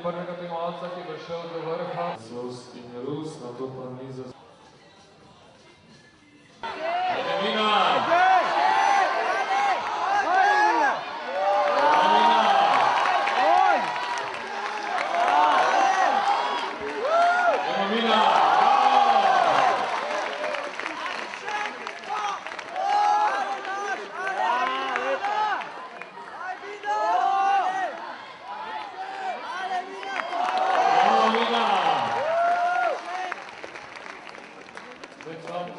prvega tekmovalca, ki bo šel do vrha. Sus in Rus, na to pa niza. Edemina!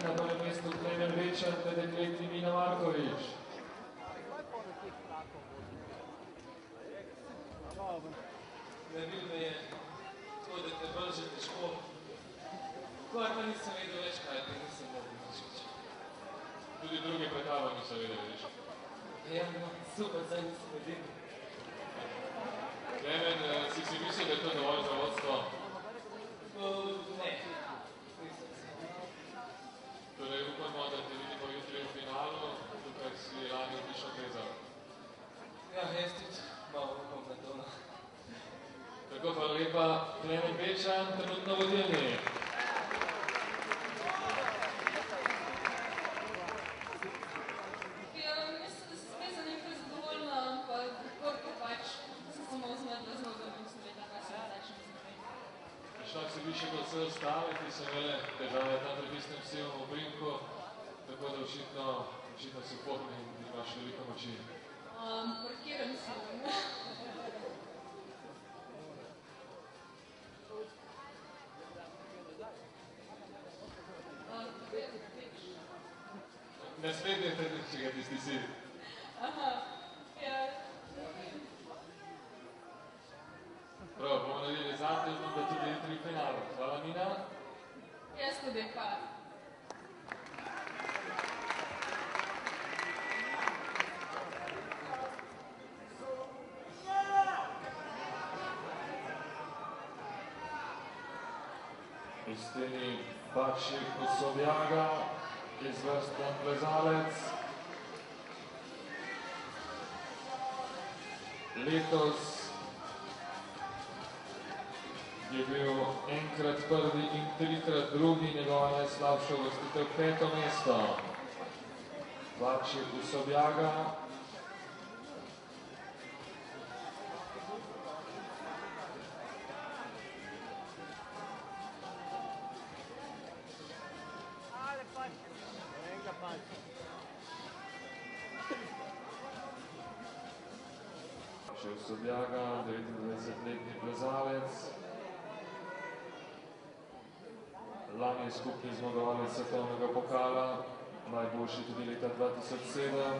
Na prvem mestu Klemen Bečan, pred dekleti Mina Markovič. Naredil me je to, da te vrže težko. Kar pa nisem vedel več, kaj te nisem mogel vršič. Tudi drugi pred tabo niso vedeli več. Ja, no, super, zdaj nisem vedel. Klemen, si mislil, da je to dovolj za vodstvo? Ne. Torej, upamo, da te vidimo jutri v finalu, tukaj si lani odlično plezal. Ja, jaz tudi malo upam na to. Tako, hvala lepa, Klemen Bečan, trenutno vodilni. Ja, mislim, da se spet za nekaj zadovoljna, ampak kako pač se samo zmedla z nogami in sem vedela, kaj se ne začne zaprej. Šla si više kot vse ostale, ti so imele težave tam pred tistem silom v Brinku, tako da očitno si pohni in imaš veliko moči. Parkiran sem. Naslednji je tudi, če ga tisti si. Aha, ja. Prav, bomo naredili zate, znam, da tudi jutri v finalu. Hvala, Mina. Jaz tudi, hvala. Istini Bakšik Usobjaga, izvrsten plezalec. Letos je bil enkrat prvi in trikrat drugi, njegova najslabša uvrstitev 5. mesto. Bakšik Usobjaga. Usobjaga, 29-letni plezalec. Lani je skupni zmagovalec svetovnega pokala, najboljši tudi leta 2007.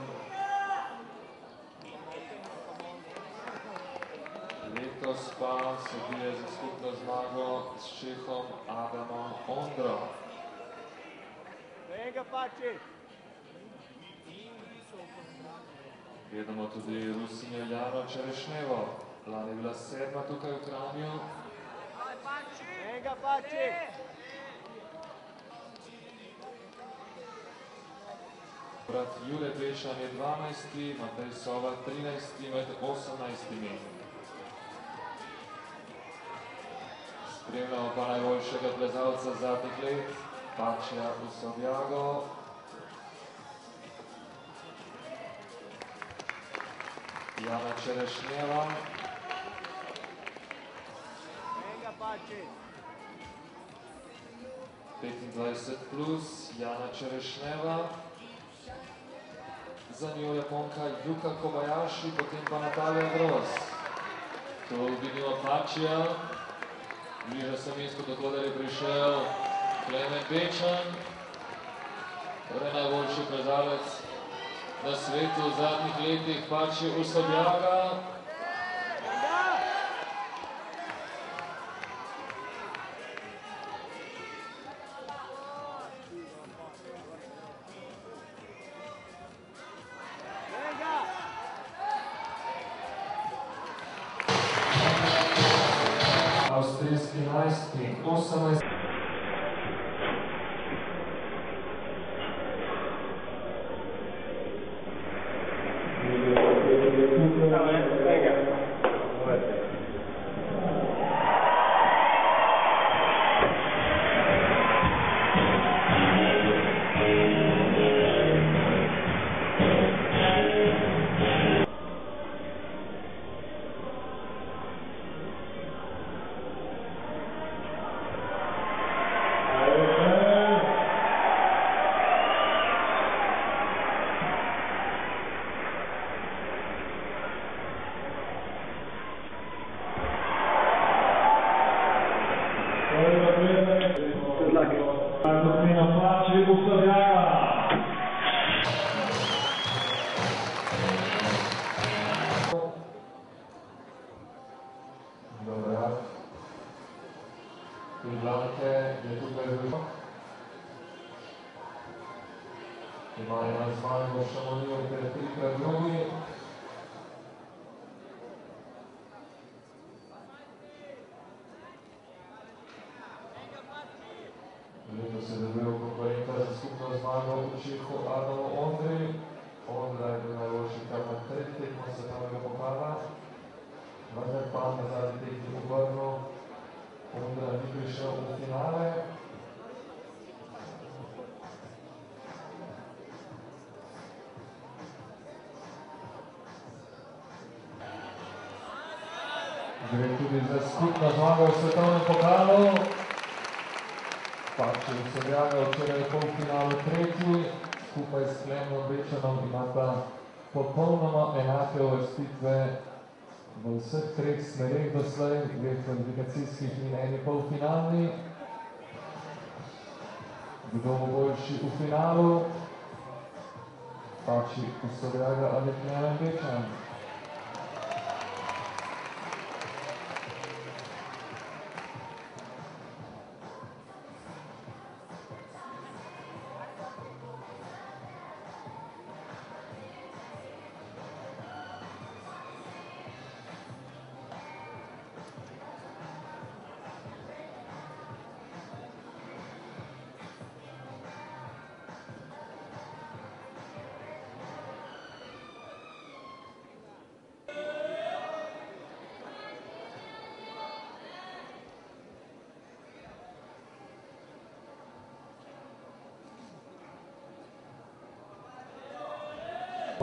Letos pa se bije za skupno zmago s Čehom Adamom Ondro. Gledamo tudi Rusinjo Jano Čerešnjevo. Lani je bila 7. tukaj v Kranju. Brat Jure Bečan je 12. Matej Sova 13. med 18. Spremljamo pa najboljšega plezalca zadnjih let, Bakšija Usobjago. Jana Čerešnjeva. Petindvajset plus, Jana Čerešnjeva. Za njo Japonka Yuka Kobayashi, potem pa Natalija Gross. Tu vidimo Bakšija. Bliža se mesto, dokoder je prišel Klemen Bečan. Torej najboljši plezalec na svetu v zadnjih letih, Bakšija Usobjaga. Avstrijski najstnik, 18. Dobrat. In Blanke je tukaj zelo. Ima ena zmago Šamonijo, ter trikrat drugi. Letos je dobil konkurenta za skupno zmago v Čehu Adamu Ondrej. Ondra je bil najboljši kar na tretji tekmo svetovnega pokala. Vendar pa na zadnji tekmi v Brnu Ondra ni prišel v finale. Gre tudi za skupno zmago v svetovnem pokalu. Pači Sobjaga včeraj v polfinalu tretji, skupaj s Klemnom Bečanom imata popolnoma enake uvrstitve v vseh treh smereh doslej, dveh kvalifikacijskih in eni polfinalni. Kdo bo boljši v finalu? Pači Sobjaga ali Klemen Bečan?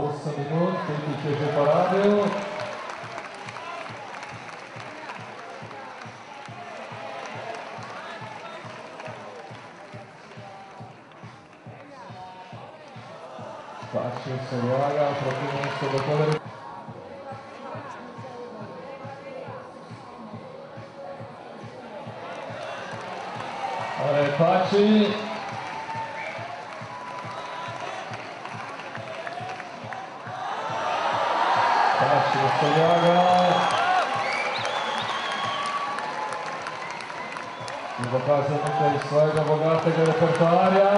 Osem minut, Pekić je že porabil. Pači Sobjaga proti mestu do Koleri. Pači. Pači Sobjaga. In pokazal nekaj svojega bogatega repertoarja.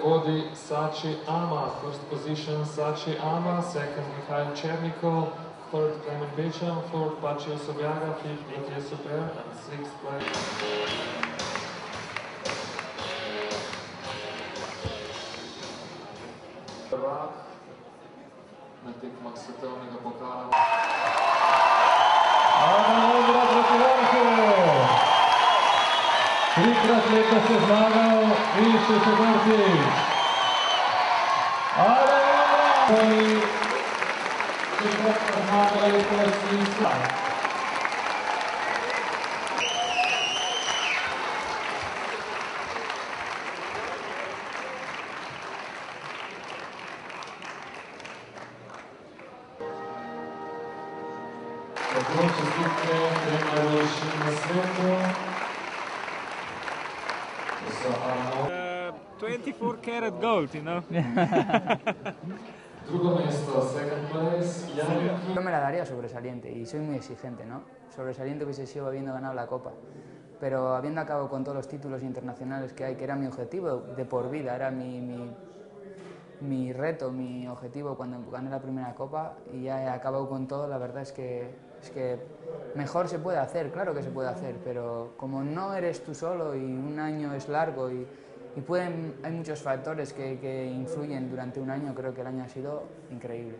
Vodi Sači Ama, first position Sači Ama, second Mikhail Černikov, third Klemen Bečan, fourth Pači Sobjaga, fifth Mitja Super, and sixth place. Prvak na tekmah svetovnega pokala. Ondra proti vrhu! Trikrat letos je zmagal in še četrtič. Ondra! Četvrta zmaga letos in slav. Tako čestitke trem najboljšim na svetu. 24 karat gold, you know. Drugo mesto, second place, Janik. Yo me la daría sobresaliente y soy muy exigente, ¿no? Sobresaliente hubiese sido habiendo ganado la Copa, pero habiendo acabado con todos los títulos internacionales que hay, que era mi objetivo de por vida, era mi reto, mi objetivo cuando gané la primera Copa y ya he acabado con todo, la verdad es que mejor se puede hacer, claro que se puede hacer, pero como no eres tú solo y un año es largo y hay muchos factores que influyen durante un año, creo que el año ha sido increíble.